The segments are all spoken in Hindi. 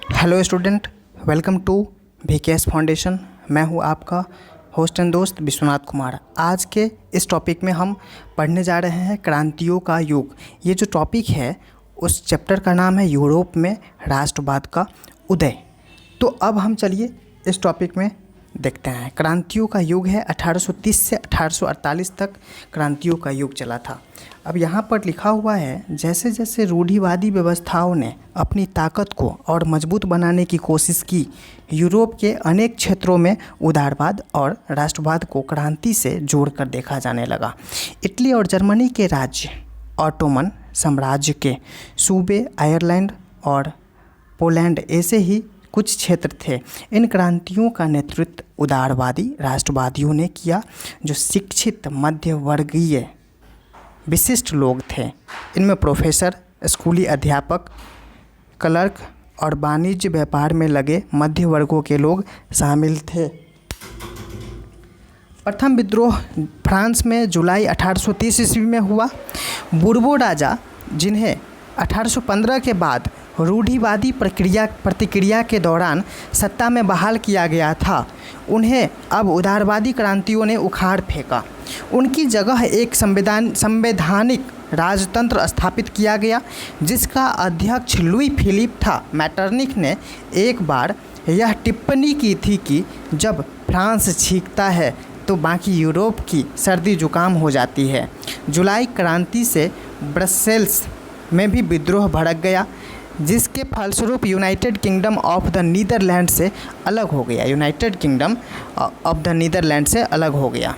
Hello student, welcome to VKS foundation. मैं हूं आपका होस्ट एंड दोस्त विश्वनाथ कुमार। आज के इस टॉपिक में हम पढ़ने जा रहे हैं क्रांतियों का युग। ये जो टॉपिक है उस चैप्टर का नाम है यूरोप में राष्ट्रवाद का उदय। तो अब हम चलिए इस टॉपिक में देखते हैं। क्रांतियों का युग है 1830 से 1848 तक क्रांतियों का युग चला था। अब यहाँ पर लिखा हुआ है, जैसे जैसे रूढ़िवादी व्यवस्थाओं ने अपनी ताकत को और मजबूत बनाने की कोशिश की, यूरोप के अनेक क्षेत्रों में उदारवाद और राष्ट्रवाद को क्रांति से जोड़कर देखा जाने लगा। इटली और जर्मनी के राज्य, ऑटोमन साम्राज्य के सूबे, आयरलैंड और पोलैंड ऐसे ही कुछ क्षेत्र थे। इन क्रांतियों का नेतृत्व उदारवादी राष्ट्रवादियों ने किया, जो शिक्षित मध्यवर्गीय विशिष्ट लोग थे। इनमें प्रोफेसर, स्कूली अध्यापक, क्लर्क और वाणिज्य व्यापार में लगे मध्य वर्गों के लोग शामिल थे। प्रथम विद्रोह फ्रांस में जुलाई 1830 ईस्वी में हुआ। बूर्बो राजा, जिन्हें 1815 के बाद रूढ़िवादी प्रतिक्रिया के दौरान सत्ता में बहाल किया गया था, उन्हें अब उदारवादी क्रांतियों ने उखाड़ फेंका। उनकी जगह एक संवैधानिक राजतंत्र स्थापित किया गया, जिसका अध्यक्ष लुई फिलिप था। मैटरनिख ने एक बार यह टिप्पणी की थी कि जब फ्रांस छींकता है तो बाकी यूरोप की सर्दी जुकाम हो जाती है। जुलाई क्रांति से ब्रसेल्स में भी विद्रोह भड़क गया, जिसके फलस्वरूप United Kingdom of the Netherland से अलग हो गया।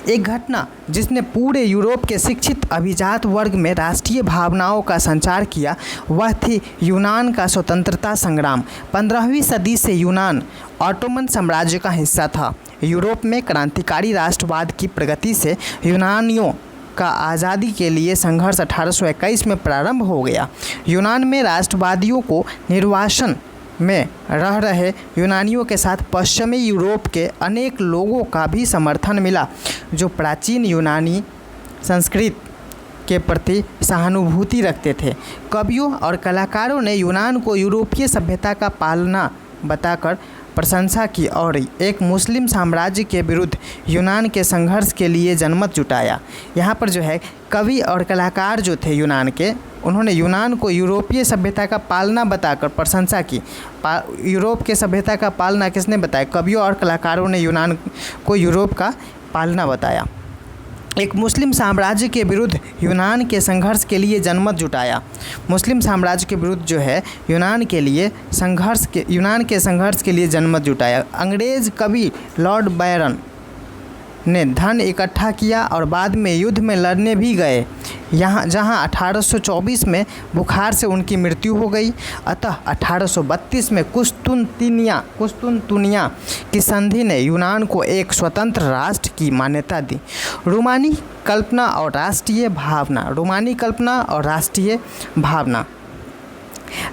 एक घटना जिसने पूरे यूरोप के शिक्षित अभिजात वर्ग में राष्ट्रीय भावनाओं का संचार किया, वह थी यूनान का स्वतंत्रता संग्राम। 15वीं सदी से यूनान ऑटोमन साम्राज्य का हिस्सा था। यूरोप में क्रांतिकारी राष्ट्रवाद की प्रगति से यूनानियों का आज़ादी के लिए संघर्ष 1821 में प्रारंभ हो गया। यूनान में राष्ट्रवादियों को निर्वासन में रह रहे यूनानियों के साथ पश्चिमी यूरोप के अनेक लोगों का भी समर्थन मिला, जो प्राचीन यूनानी संस्कृति के प्रति सहानुभूति रखते थे। कवियों और कलाकारों ने यूनान को यूरोपीय सभ्यता का पालना बताकर प्रशंसा की और एक मुस्लिम साम्राज्य के विरुद्ध यूनान के संघर्ष के लिए जनमत जुटाया। यहाँ पर जो है कवि और कलाकार जो थे यूनान के, उन्होंने यूनान को यूरोपीय सभ्यता का पालना बताकर प्रशंसा की। यूरोप के सभ्यता का पालना किसने बताया? कवियों और कलाकारों ने यूनान को यूरोप का पालना बताया। एक मुस्लिम साम्राज्य के विरुद्ध यूनान के संघर्ष के लिए जनमत जुटाया। मुस्लिम साम्राज्य के विरुद्ध जो है यूनान के संघर्ष के लिए जनमत जुटाया। अंग्रेज़ कवि लॉर्ड बायरन ने धन इकट्ठा किया और बाद में युद्ध में लड़ने भी गए, जहां 1824 में बुखार से उनकी मृत्यु हो गई। अतः 1832 में कुस्तुनतुनिया की संधि ने यूनान को एक स्वतंत्र राष्ट्र की मान्यता दी। रोमानी कल्पना और राष्ट्रीय भावना।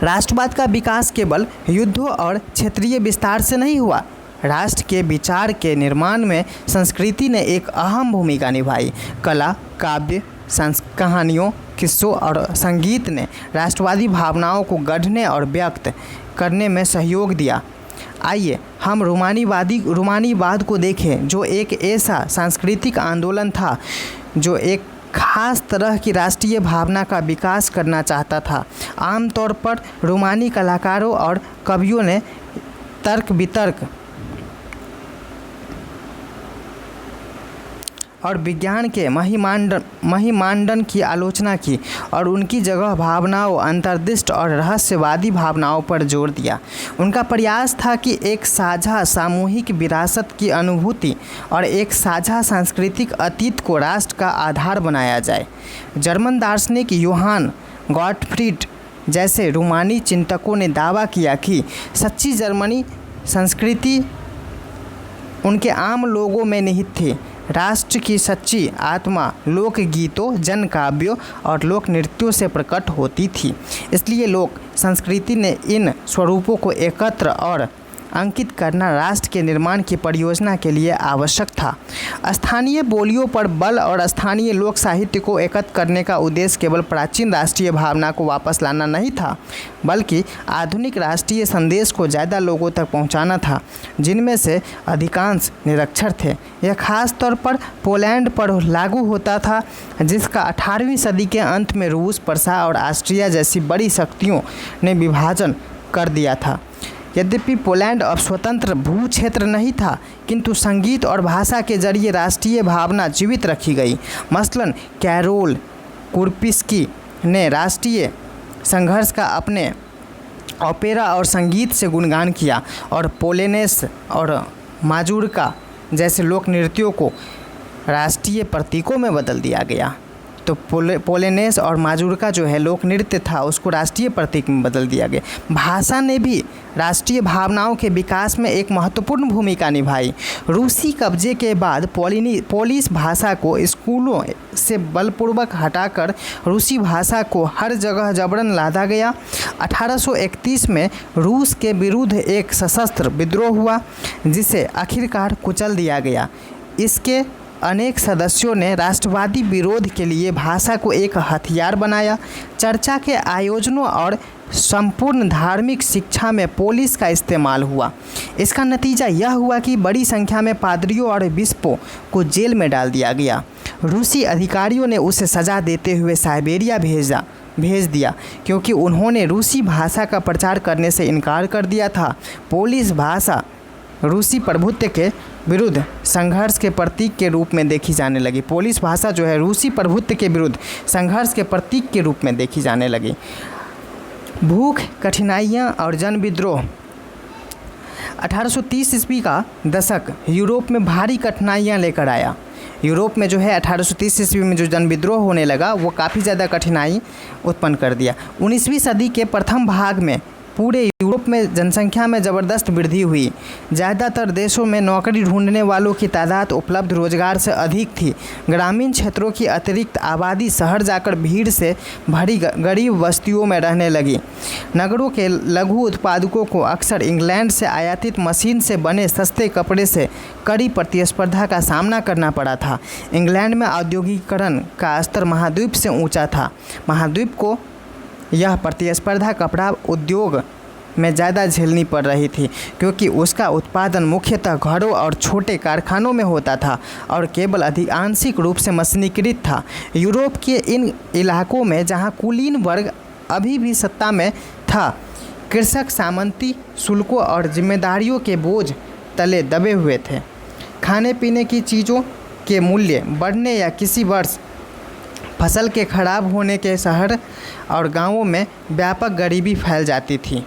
राष्ट्रवाद का विकास केवल युद्धों और क्षेत्रीय विस्तार से नहीं हुआ। राष्ट्र के विचार के निर्माण में संस्कृति ने एक अहम भूमिका निभाई। कला, काव्य, कहानियों, किस्सों और संगीत ने राष्ट्रवादी भावनाओं को गढ़ने और व्यक्त करने में सहयोग दिया। आइए हम रोमानीवाद को देखें, जो एक ऐसा सांस्कृतिक आंदोलन था जो एक खास तरह की राष्ट्रीय भावना का विकास करना चाहता था। आमतौर पर रोमानी कलाकारों और कवियों ने तर्क वितर्क और विज्ञान के महिमांडन की आलोचना की और उनकी जगह भावनाओं, अंतर्दृष्टि और रहस्यवादी भावनाओं पर जोर दिया। उनका प्रयास था कि एक साझा सामूहिक विरासत की अनुभूति और एक साझा सांस्कृतिक अतीत को राष्ट्र का आधार बनाया जाए। जर्मन दार्शनिक योहान गॉटफ्रीड जैसे रोमानी चिंतकों ने दावा किया कि सच्ची जर्मनी संस्कृति उनके आम लोगों में निहित थी। राष्ट्र की सच्ची आत्मा लोकगीतों, जनकाव्यों और लोक नृत्यों से प्रकट होती थी। इसलिए लोक संस्कृति ने इन स्वरूपों को एकत्र और अंकित करना राष्ट्र के निर्माण की परियोजना के लिए आवश्यक था। स्थानीय बोलियों पर बल और स्थानीय लोक साहित्य को एकत्र करने का उद्देश्य केवल प्राचीन राष्ट्रीय भावना को वापस लाना नहीं था, बल्कि आधुनिक राष्ट्रीय संदेश को ज़्यादा लोगों तक पहुंचाना था, जिनमें से अधिकांश निरक्षर थे। यह खास तौर पर पोलैंड पर लागू होता था, जिसका 18वीं सदी के अंत में रूस, प्रशा और ऑस्ट्रिया जैसी बड़ी शक्तियों ने विभाजन कर दिया था। यद्यपि पोलैंड अब स्वतंत्र भू क्षेत्र नहीं था, किंतु संगीत और भाषा के जरिए राष्ट्रीय भावना जीवित रखी गई। मसलन कैरोल कुरपिस्की ने राष्ट्रीय संघर्ष का अपने ओपेरा और संगीत से गुणगान किया और पोलेनेस और माजोर्का जैसे लोक नृत्यों को राष्ट्रीय प्रतीकों में बदल दिया गया। तो पोलेनेस और माजोर्का जो है लोक नृत्य था, उसको राष्ट्रीय प्रतीक में बदल दिया गया। भाषा ने भी राष्ट्रीय भावनाओं के विकास में एक महत्वपूर्ण भूमिका निभाई। रूसी कब्जे के बाद पोलिश भाषा को स्कूलों से बलपूर्वक हटाकर रूसी भाषा को हर जगह जबरन लादा गया। 1831 में रूस के विरुद्ध एक सशस्त्र विद्रोह हुआ, जिसे आखिरकार कुचल दिया गया। इसके अनेक सदस्यों ने राष्ट्रवादी विरोध के लिए भाषा को एक हथियार बनाया। चर्चा के आयोजनों और संपूर्ण धार्मिक शिक्षा में पोलिश का इस्तेमाल हुआ। इसका नतीजा यह हुआ कि बड़ी संख्या में पादरियों और बिशपों को जेल में डाल दिया गया। रूसी अधिकारियों ने उसे सजा देते हुए साइबेरिया भेज दिया, क्योंकि उन्होंने रूसी भाषा का प्रचार करने से इनकार कर दिया था। पोलिश भाषा रूसी प्रभुत्व के विरुद्ध संघर्ष के प्रतीक के रूप में देखी जाने लगी। पोलिश भाषा जो है रूसी प्रभुत्व के विरुद्ध संघर्ष के प्रतीक के रूप में देखी जाने लगी। भूख, कठिनाइयाँ और जन विद्रोह। 1830 ईस्वी का दशक यूरोप में भारी कठिनाइयाँ लेकर आया। यूरोप में जो है 1830 ईस्वी में जो जन विद्रोह होने लगा, वो काफ़ी ज़्यादा कठिनाई उत्पन्न कर दिया। 19वीं सदी के प्रथम भाग में पूरे यूरोप में जनसंख्या में ज़बरदस्त वृद्धि हुई। ज़्यादातर देशों में नौकरी ढूंढने वालों की तादाद उपलब्ध रोजगार से अधिक थी। ग्रामीण क्षेत्रों की अतिरिक्त आबादी शहर जाकर भीड़ से भरी गरीब बस्तियों में रहने लगी। नगरों के लघु उत्पादकों को अक्सर इंग्लैंड से आयातित मशीन से बने सस्ते कपड़े से कड़ी प्रतिस्पर्धा का सामना करना पड़ा था। इंग्लैंड में औद्योगिकीकरण का स्तर महाद्वीप से ऊँचा था। महाद्वीप को यह प्रतिस्पर्धा कपड़ा उद्योग में ज़्यादा झेलनी पड़ रही थी, क्योंकि उसका उत्पादन मुख्यतः घरों और छोटे कारखानों में होता था और केवल आंशिक रूप से मशीनीकृत था। यूरोप के इन इलाकों में जहां कुलीन वर्ग अभी भी सत्ता में था, कृषक सामंती शुल्कों और जिम्मेदारियों के बोझ तले दबे हुए थे। खाने पीने की चीज़ों के मूल्य बढ़ने या किसी वर्ष फसल के खराब होने के शहर और गांवों में व्यापक गरीबी फैल जाती थी।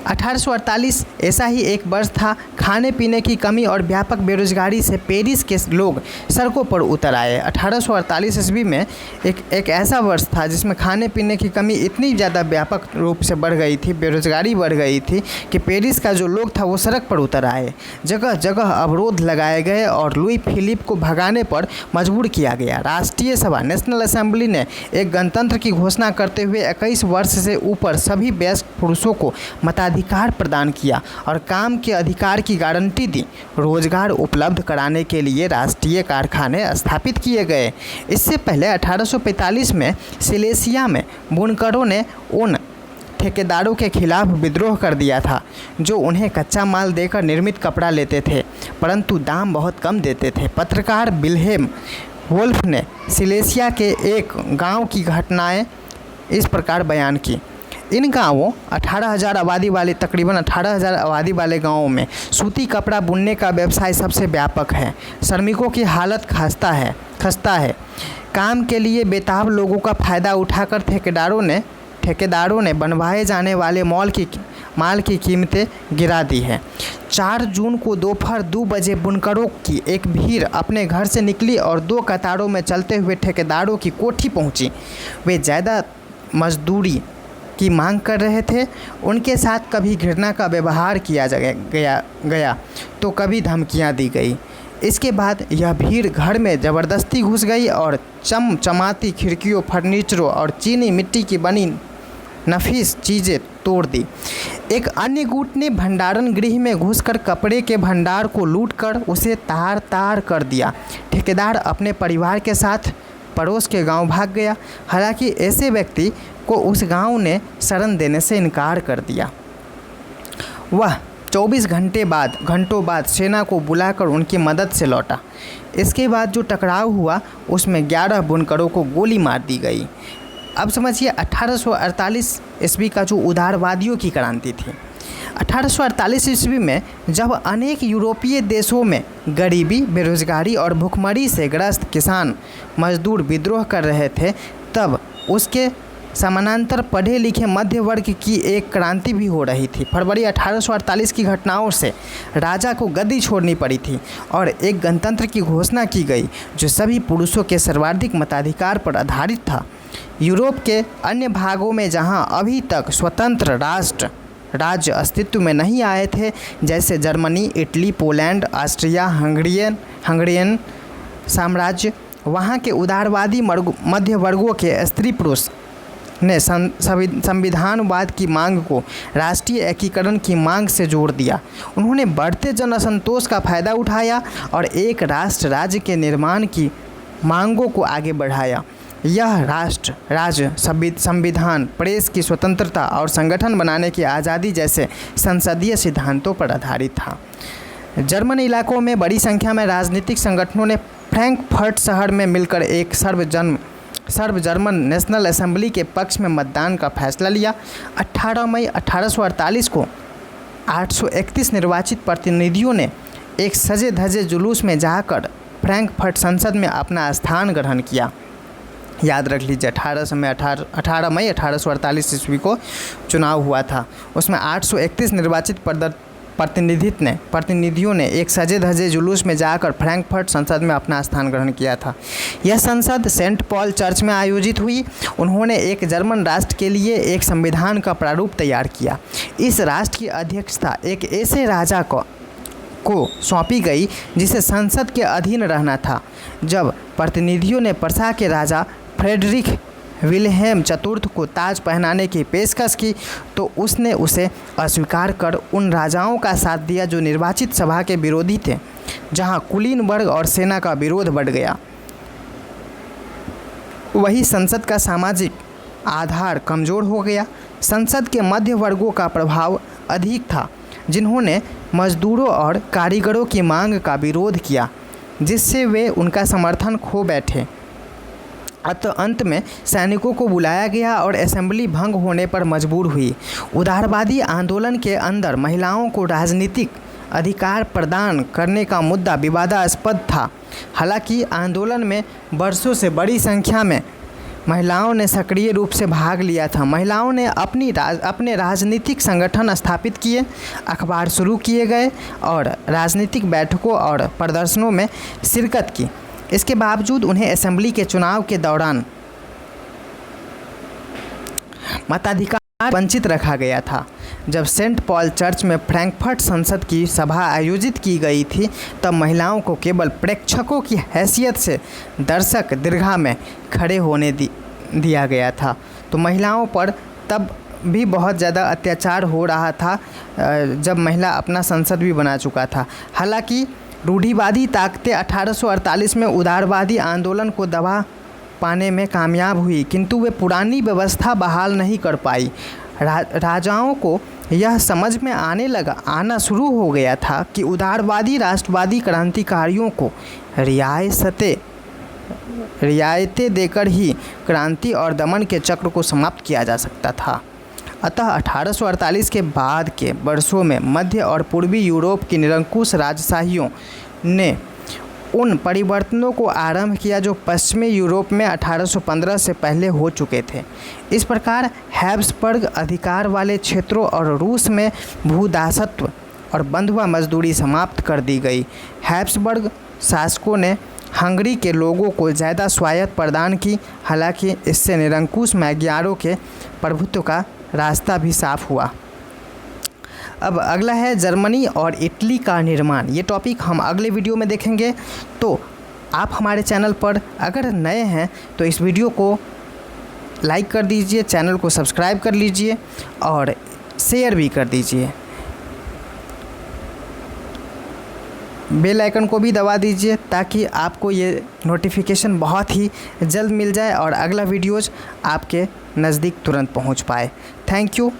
1848 ऐसा ही एक वर्ष था। खाने पीने की कमी और व्यापक बेरोजगारी से पेरिस के लोग सड़कों पर उतर आए। 1848 ईस्वी में एक ऐसा वर्ष था जिसमें खाने पीने की कमी इतनी ज़्यादा व्यापक रूप से बढ़ गई थी, बेरोजगारी बढ़ गई थी कि पेरिस का जो लोग था वो सड़क पर उतर आए। जगह जगह अवरोध लगाए गए और लुई फिलिप को भगाने पर मजबूर किया गया। राष्ट्रीय सभा नेशनल असेंबली ने एक गणतंत्र की घोषणा करते हुए 21 वर्ष से ऊपर सभी वयस्क पुरुषों को मताधिकार प्रदान किया और काम के अधिकार की गारंटी दी। रोजगार उपलब्ध कराने के लिए राष्ट्रीय कारखाने स्थापित किए गए। इससे पहले 1845 में सिलेसिया में बुनकरों ने उन ठेकेदारों के खिलाफ विद्रोह कर दिया था जो उन्हें कच्चा माल देकर निर्मित कपड़ा लेते थे, परंतु दाम बहुत कम देते थे। पत्रकार विल्हेम वोल्फ ने सिलेसिया के एक गांव की घटनाएं इस प्रकार बयान की। इन गांवों तकरीबन 18,000 आबादी वाले गांवों में सूती कपड़ा बुनने का व्यवसाय सबसे व्यापक है। श्रमिकों की हालत खस्ता है। काम के लिए बेताब लोगों का फ़ायदा उठाकर ठेकेदारों ने बनवाए जाने वाले माल की कीमतें गिरा दी है। 4 जून को दोपहर 2 बजे बुनकरों की एक भीड़ अपने घर से निकली और 2 कतारों में चलते हुए ठेकेदारों की कोठी पहुंची। वे ज़्यादा मजदूरी की मांग कर रहे थे। उनके साथ कभी घृणा का व्यवहार किया गया तो कभी धमकियां दी गई। इसके बाद यह भीड़ घर में ज़बरदस्ती घुस गई और चमचमाती खिड़कियों, फर्नीचरों और चीनी मिट्टी की बनी नफीस चीज़ें तोड़ दी। एक अन्य गुट ने भंडारण गृह में घुसकर कपड़े के भंडार को लूटकर उसे तार तार कर दिया। ठेकेदार अपने परिवार के साथ पड़ोस के गांव भाग गया। हालांकि ऐसे व्यक्ति को उस गांव ने शरण देने से इनकार कर दिया। वह 24 घंटों बाद सेना को बुलाकर उनकी मदद से लौटा। इसके बाद जो टकराव हुआ उसमें 11 बुनकरों को गोली मार दी गई। अब समझिए 1848 ईस्वी का जो उदारवादियों की क्रांति थी। 1848 ईस्वी में जब अनेक यूरोपीय देशों में गरीबी, बेरोजगारी और भुखमरी से ग्रस्त किसान मजदूर विद्रोह कर रहे थे, तब उसके समानांतर पढ़े लिखे मध्य वर्ग की एक क्रांति भी हो रही थी। फरवरी 1848 की घटनाओं से राजा को गद्दी छोड़नी पड़ी थी और एक गणतंत्र की घोषणा की गई जो सभी पुरुषों के सर्वाधिक मताधिकार पर आधारित था। यूरोप के अन्य भागों में जहां अभी तक स्वतंत्र राज्य अस्तित्व में नहीं आए थे, जैसे Germany, Italy, Poland, Austria, Hungarian साम्राज्य, वहां के उदारवादी मध्य वर्गों के स्त्री पुरुष ने संविधानवाद की मांग को राष्ट्रीय एकीकरण की मांग से जोड़ दिया। उन्होंने बढ़ते जन असंतोष का फायदा उठाया और एक राष्ट्र राज्य के निर्माण की मांगों को आगे बढ़ाया। यह राष्ट्र राज्य संविधान, प्रेस की स्वतंत्रता और संगठन बनाने की आज़ादी जैसे संसदीय सिद्धांतों पर आधारित था। जर्मन इलाकों में बड़ी संख्या में राजनीतिक संगठनों ने फ्रैंकफर्ट शहर में मिलकर एक सर्व जर्मन नेशनल असेंबली के पक्ष में मतदान का फैसला लिया। 18 मई 1848 को 831 निर्वाचित प्रतिनिधियों ने एक सजे धजे जुलूस में जाकर फ्रैंकफर्ट संसद में अपना स्थान ग्रहण किया। याद रख लीजिए 18 मई 1848 ईस्वी को चुनाव हुआ था। उसमें 831 निर्वाचित प्रतिनिधियों ने एक सजे धजे जुलूस में जाकर फ्रैंकफर्ट संसद में अपना स्थान ग्रहण किया था। यह संसद सेंट पॉल चर्च में आयोजित हुई। उन्होंने एक जर्मन राष्ट्र के लिए एक संविधान का प्रारूप तैयार किया। इस राष्ट्र की अध्यक्षता एक ऐसे राजा को सौंपी गई जिसे संसद के अधीन रहना था। जब प्रतिनिधियों ने प्रसा के राजा फ्रेडरिक विल्हेम चतुर्थ को ताज पहनाने की पेशकश की तो उसने उसे अस्वीकार कर उन राजाओं का साथ दिया जो निर्वाचित सभा के विरोधी थे। जहां कुलीन वर्ग और सेना का विरोध बढ़ गया, वही संसद का सामाजिक आधार कमज़ोर हो गया। संसद के मध्य वर्गों का प्रभाव अधिक था, जिन्होंने मजदूरों और कारीगरों की मांग का विरोध किया, जिससे वे उनका समर्थन खो बैठे। अतः अंत में सैनिकों को बुलाया गया और असेंबली भंग होने पर मजबूर हुई। उदारवादी आंदोलन के अंदर महिलाओं को राजनीतिक अधिकार प्रदान करने का मुद्दा विवादास्पद था। हालांकि आंदोलन में वर्षों से बड़ी संख्या में महिलाओं ने सक्रिय रूप से भाग लिया था। महिलाओं ने अपने राजनीतिक संगठन स्थापित किए, अखबार शुरू किए गए और राजनीतिक बैठकों और प्रदर्शनों में शिरकत की। इसके बावजूद उन्हें असेंबली के चुनाव के दौरान मताधिकार वंचित रखा गया था। जब सेंट पॉल चर्च में फ्रैंकफर्ट संसद की सभा आयोजित की गई थी, तब महिलाओं को केवल प्रेक्षकों की हैसियत से दर्शक दीर्घा में खड़े होने दिया गया था। तो महिलाओं पर तब भी बहुत ज़्यादा अत्याचार हो रहा था जब महिला अपना संसद भी बना चुका था। हालांकि रूढ़िवादी ताकतें 1848 में उदारवादी आंदोलन को दबा पाने में कामयाब हुई, किंतु वे पुरानी व्यवस्था बहाल नहीं कर पाई। राजाओं को यह समझ में आना शुरू हो गया था कि उदारवादी राष्ट्रवादी क्रांतिकारियों को रियायतें देकर ही क्रांति और दमन के चक्र को समाप्त किया जा सकता था। अतः 1848 के बाद के वर्षों में मध्य और पूर्वी यूरोप की निरंकुश राजशाहियों ने उन परिवर्तनों को आरंभ किया जो पश्चिमी यूरोप में 1815 से पहले हो चुके थे। इस प्रकार हैब्सबर्ग अधिकार वाले क्षेत्रों और रूस में भूदासत्व और बंधुआ मजदूरी समाप्त कर दी गई। हैब्सबर्ग शासकों ने हंगरी के लोगों को ज़्यादा स्वायत्त प्रदान की। हालांकि इससे निरंकुश मैग्यारों के प्रभुत्व का रास्ता भी साफ हुआ। अब अगला है जर्मनी और इटली का निर्माण। ये टॉपिक हम अगले वीडियो में देखेंगे। तो आप हमारे चैनल पर अगर नए हैं तो इस वीडियो को लाइक कर दीजिए, चैनल को सब्सक्राइब कर लीजिए और शेयर भी कर दीजिए। बेल आइकन को भी दबा दीजिए ताकि आपको ये नोटिफिकेशन बहुत ही जल्द मिल जाए और अगला वीडियोज़ आपके नज़दीक तुरंत पहुंच पाए। Thank you.